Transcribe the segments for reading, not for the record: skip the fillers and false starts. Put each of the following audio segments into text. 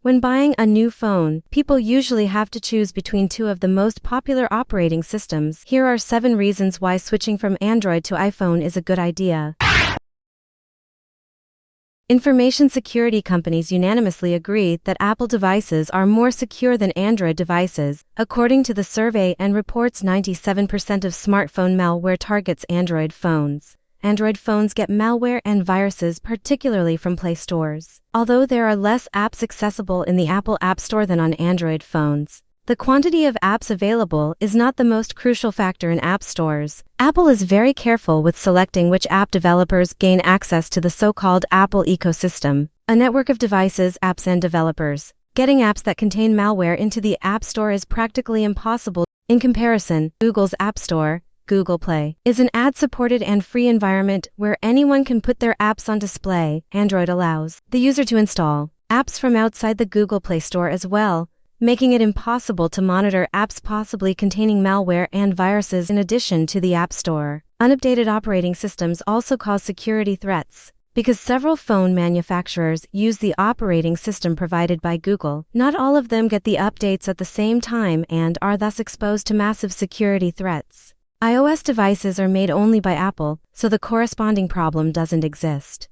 When buying a new phone, people usually have to choose between two of the most popular operating systems. Here are 7 reasons why switching from Android to iPhone is a good idea. Information security companies unanimously agree that Apple devices are more secure than Android devices. According to the survey and reports, 97% of smartphone malware targets Android phones. Android phones get malware and viruses particularly from Play stores. Although there are less apps accessible in the Apple App Store than on Android phones, the quantity of apps available is not the most crucial factor in app stores. Apple is very careful with selecting which app developers gain access to the so-called Apple ecosystem, a network of devices, apps, and developers. Getting apps that contain malware into the App Store is practically impossible. In comparison, Google's App Store, Google Play, is an ad-supported and free environment where anyone can put their apps on display. Android allows the user to install apps from outside the Google Play Store as well, making it impossible to monitor apps possibly containing malware and viruses in addition to the App Store. Unupdated operating systems also cause security threats. Because several phone manufacturers use the operating system provided by Google, not all of them get the updates at the same time and are thus exposed to massive security threats. iOS devices are made only by Apple, so the corresponding problem doesn't exist.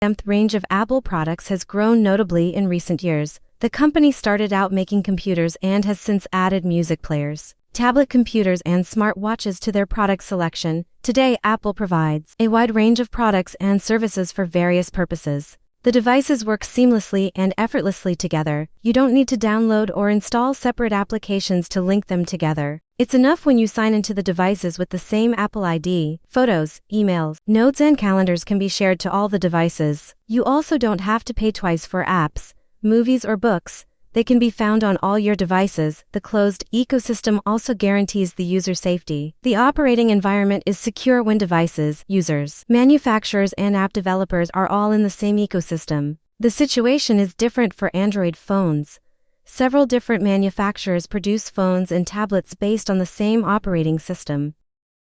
The range of Apple products has grown notably in recent years. The company started out making computers and has since added music players, tablet computers, and smartwatches to their product selection. Today, Apple provides a wide range of products and services for various purposes. The devices work seamlessly and effortlessly together. You don't need to download or install separate applications to link them together. It's enough when you sign into the devices with the same Apple ID. Photos, emails, notes, and calendars can be shared to all the devices. You also don't have to pay twice for apps, movies, or books. They can be found on all your devices. The closed ecosystem also guarantees the user safety. The operating environment is secure when devices, users, manufacturers, and app developers are all in the same ecosystem. The situation is different for Android phones. Several different manufacturers produce phones and tablets based on the same operating system.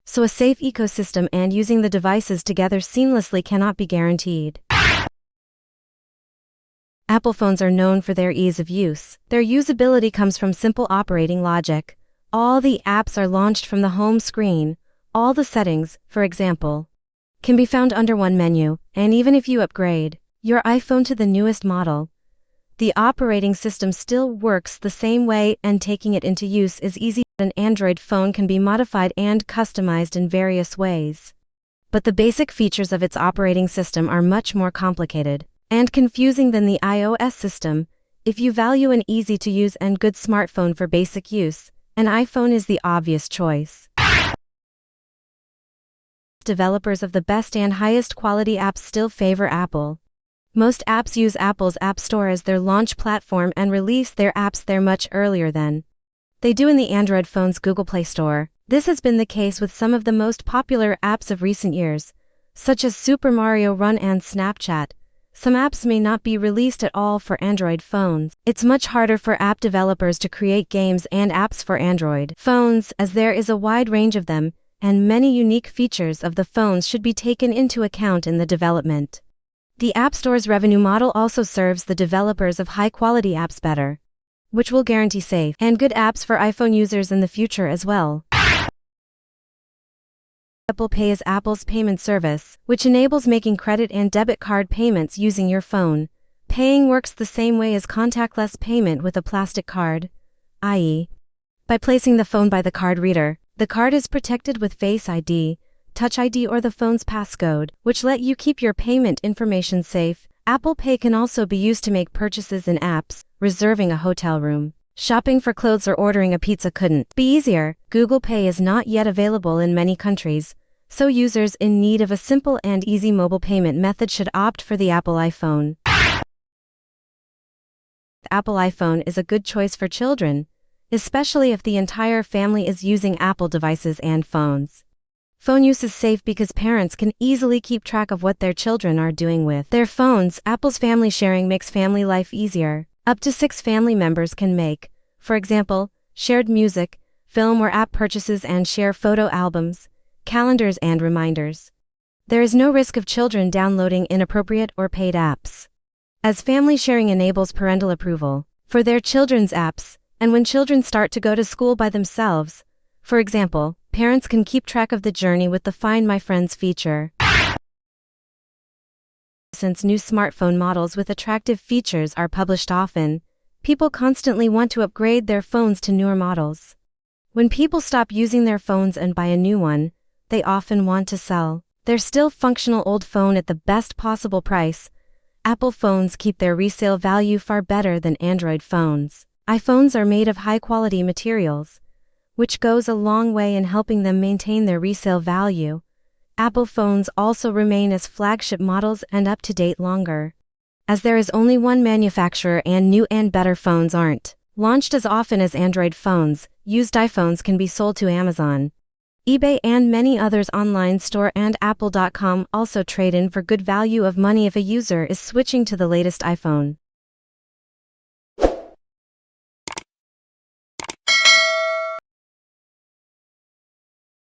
So a safe ecosystem and using the devices together seamlessly cannot be guaranteed. Apple phones are known for their ease of use. Their usability comes from simple operating logic. All the apps are launched from the home screen. All the settings, for example, can be found under one menu, and even if you upgrade your iPhone to the newest model, the operating system still works the same way, and taking it into use is easy. An Android phone can be modified and customized in various ways, but the basic features of its operating system are much more complicated and confusing than the iOS system. If you value an easy-to-use and good smartphone for basic use, an iPhone is the obvious choice. Developers of the best and highest quality apps still favor Apple. Most apps use Apple's App Store as their launch platform and release their apps there much earlier than they do in the Android phone's Google Play Store. This has been the case with some of the most popular apps of recent years, such as Super Mario Run and Snapchat. Some apps may not be released at all for Android phones. It's much harder for app developers to create games and apps for Android phones, as there is a wide range of them, and many unique features of the phones should be taken into account in the development. The App Store's revenue model also serves the developers of high-quality apps better, which will guarantee safe and good apps for iPhone users in the future as well. Apple Pay is Apple's payment service, which enables making credit and debit card payments using your phone. Paying works the same way as contactless payment with a plastic card, i.e., by placing the phone by the card reader. The card is protected with Face ID, Touch ID, or the phone's passcode, which let you keep your payment information safe. Apple Pay can also be used to make purchases in apps. Reserving a hotel room, shopping for clothes, or ordering a pizza couldn't be easier. Google Pay is not yet available in many countries, so users in need of a simple and easy mobile payment method should opt for the Apple iPhone. The Apple iPhone is a good choice for children, especially if the entire family is using Apple devices and phones. Phone use is safe because parents can easily keep track of what their children are doing with their phones. Apple's family sharing makes family life easier. Up to 6 family members can make, for example, shared music, film, or app purchases, and share photo albums, calendars, and reminders. There is no risk of children downloading inappropriate or paid apps. as family sharing enables parental approval for their children's apps, and when children start to go to school by themselves. For example, parents can keep track of the journey with the Find My Friends feature. Since new smartphone models with attractive features are published often, people constantly want to upgrade their phones to newer models. When people stop using their phones and buy a new one, they often want to sell their still functional old phone at the best possible price. Apple phones keep their resale value far better than Android phones. iPhones are made of high-quality materials, which goes a long way in helping them maintain their resale value. Apple phones also remain as flagship models and up to date longer, as there is only one manufacturer and new and better phones aren't launched as often as Android phones. Used iPhones can be sold to Amazon, eBay and many others online store, and Apple.com also trade in for good value of money if a user is switching to the latest iPhone.